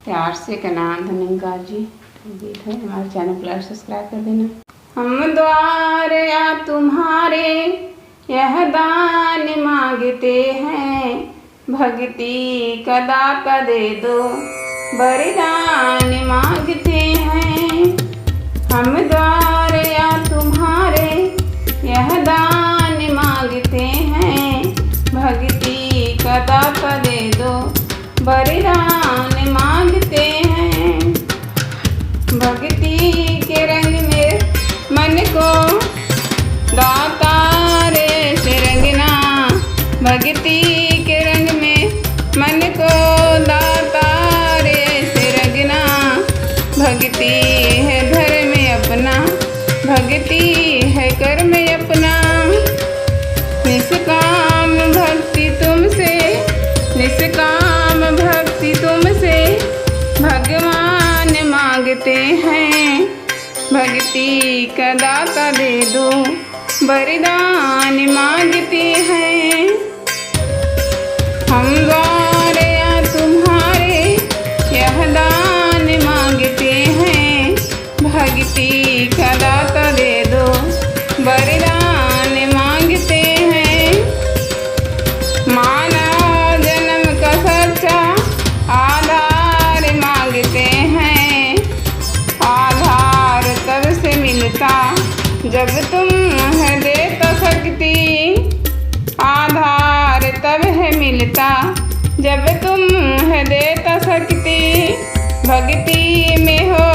प्यार से कनान धनंगा जी गीत है। हमारे चैनल को लाइक सब्सक्राइब कर देना। हम द्वार या तुम्हारे यह दान मांगते हैं, भक्ति का दाता दे दो वरदान मांगते हैं। हम द्वार या तुम्हारे यह दान मांगते हैं, भक्ति का दाता दे दो वरदान मांगते हैं। भक्ति के रंग में मन को दाता रे से रंगना, भक्ति के रंग में मन को दाता रे से रंगना। भक्ति है धर्म अपना, भक्ति है कर्म अपना। निष्काम भक्ति तुमसे, निष्काम भक्ति तुमसे भगवान मांगते हैं, भक्ति का दाता दे दो वरदान मांगते हैं। हम द्वार या तुम्हारे यह दान मांगते हैं, भक्ति का दाता दे दो वरदान मांगते हैं। मानव जन्म का सच्चा आधार मांगते हैं, आधार तब से मिलता जब तुम है देता शक्ति। आधार तब है मिलता जब तुम है देता शक्ति। भक्ति में हो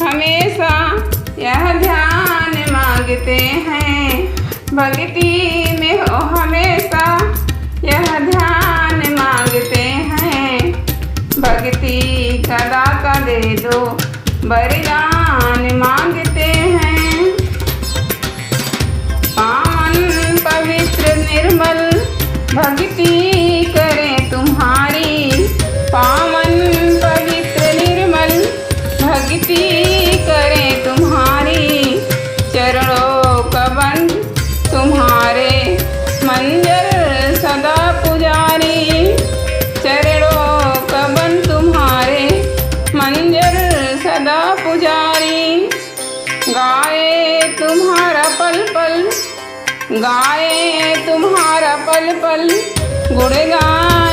हमेशा यह ध्यान मांगते हैं, भक्ति में हो हमेशा यह ध्यान मांगते हैं। भक्ति का दाता दे दो वरदान मांगते हैं। पावन पवित्र निर्मल भक्ति करें तुम्हारी, पावन पवित्र निर्मल भक्ति करें तुम्हारी। चरणों का बंध तुम्हारे मंदिर सदा पुजारी, चरणों का बंध तुम्हारे मंदिर सदा पुजारी। गाए तुम्हारा पल पल, गाए तुम्हारा पल पल गुणगान